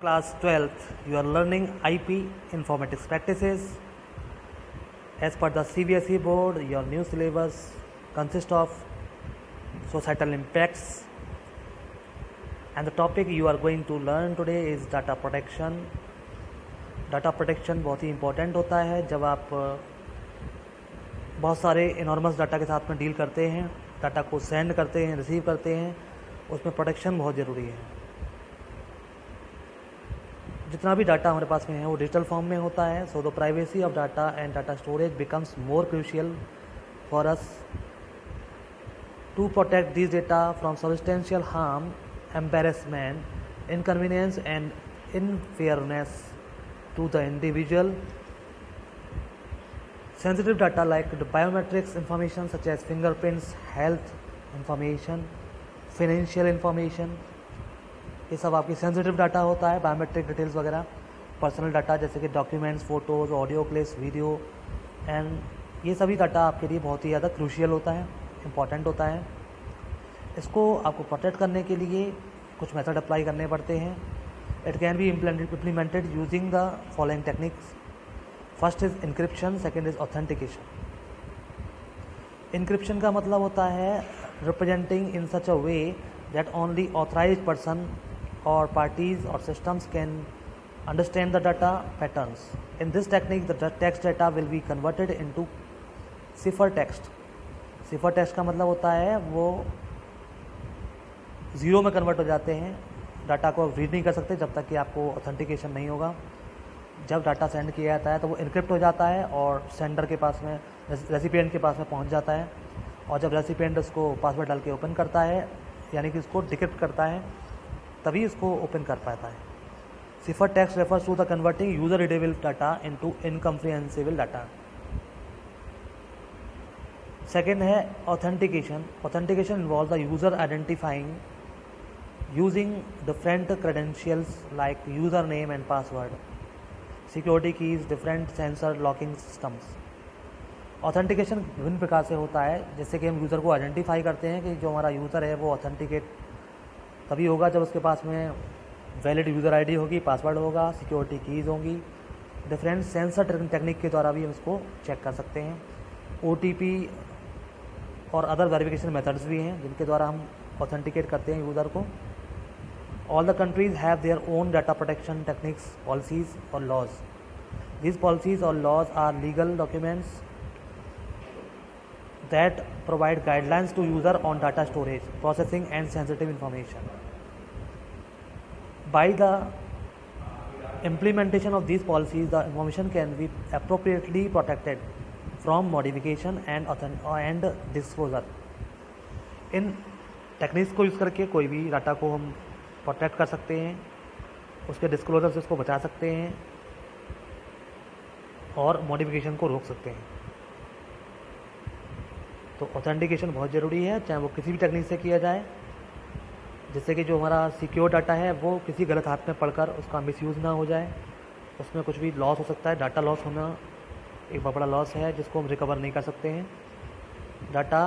Class 12th, you are learning IP informatics practices. As per the CBSE board, your new syllabus consists of societal impacts, and the topic you are going to learn today is data protection. Data protection बहुत ही important होता है जब आप बहुत सारे enormous data के साथ में डील करते हैं, डाटा को सेंड करते हैं, रिसीव करते हैं, उसमें प्रोटेक्शन बहुत ज़रूरी है। जितना भी डाटा हमारे पास में है वो डिजिटल फॉर्म में होता है, so the privacy of data and data storage becomes more crucial for us to protect this data from substantial harm, embarrassment, inconvenience and unfairness to the individual. Sensitive data like the biometrics information such as fingerprints, health information, financial information, ये सब आपकी sensitive data होता है। Biometric details वगैरह, personal data जैसे कि documents, photos, audio clips, video and ये सभी डाटा आपके लिए बहुत ही ज़्यादा क्रूशियल होता है, इम्पॉर्टेंट होता है। इसको आपको प्रोटेक्ट करने के लिए कुछ मेथड अप्लाई करने पड़ते हैं। It can be implemented using the following techniques. First is encryption, second is authentication. Encryption का मतलब होता है representing in such a way that only authorised person or parties or systems can understand the data patterns. In this technique, the text data will be converted into cipher text. Cipher text का मतलब होता है वो zero में convert हो जाते हैं। Data को रीड नहीं कर सकते जब तक कि आपको ऑथेंटिकेशन नहीं होगा। जब डाटा सेंड किया जाता है तो वो इनक्रिप्ट हो जाता है और सेंडर के पास में, रेसिपिएंट के पास में पहुंच जाता है, और जब रेसिपिएंट उसको पासवर्ड डाल के ओपन करता है, यानी कि उसको डिक्रिप्ट करता है, तभी इसको ओपन कर पाता है। Cipher text refers to the converting user readable data into incomprehensible data. Second है authentication. Authentication involve the user identifying using different credentials like user name and password, security keys, different sensor locking systems. Authentication विभिन्न प्रकार से होता है, जैसे कि हम user को आइडेंटिफाई करते हैं कि जो हमारा यूज़र है वो ऑथेंटिकेट तभी होगा जब उसके पास में वैलिड यूज़र आईडी होगी, पासवर्ड होगा, सिक्योरिटी कीज़ होंगी। डिफरेंट सेंसर टेक्निक के द्वारा भी हम इसको चेक कर सकते हैं। ओटीपी और अदर वेरिफिकेशन मेथड्स भी हैं जिनके द्वारा हम ऑथेंटिकेट करते हैं यूज़र को। All the countries have their own data protection techniques, policies और लॉज। दीज पॉलिसीज़ और laws are legal documents that provide guidelines to user on data storage, processing and sensitive information. By the implementation of these policies, the information can be appropriately protected from modification and disclosure. In techniques को use करके कोई भी data को हम protect कर सकते हैं, उसके डिस्क्लोजर से उसको बचा सकते हैं और मॉडिफिकेशन को रोक सकते हैं। तो ऑथेंटिकेशन बहुत ज़रूरी है, चाहे वो किसी भी टेक्निक से किया जाए, जिससे कि जो हमारा सिक्योर डाटा है वो किसी गलत हाथ में पड़कर उसका मिसयूज़ ना हो जाए, उसमें कुछ भी लॉस हो सकता है। डाटा लॉस होना एक बहुत बड़ा लॉस है जिसको हम रिकवर नहीं कर सकते हैं। डाटा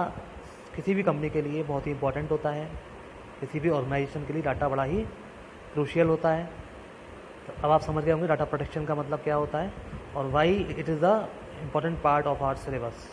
किसी भी कंपनी के लिए बहुत ही इंपॉर्टेंट होता है, किसी भी ऑर्गेनाइजेशन के लिए डाटा बड़ा ही क्रूशियल होता है। तो अब आप समझ गए होंगे डाटा प्रोटेक्शन का मतलब क्या होता है और why it is the important part of our syllabus.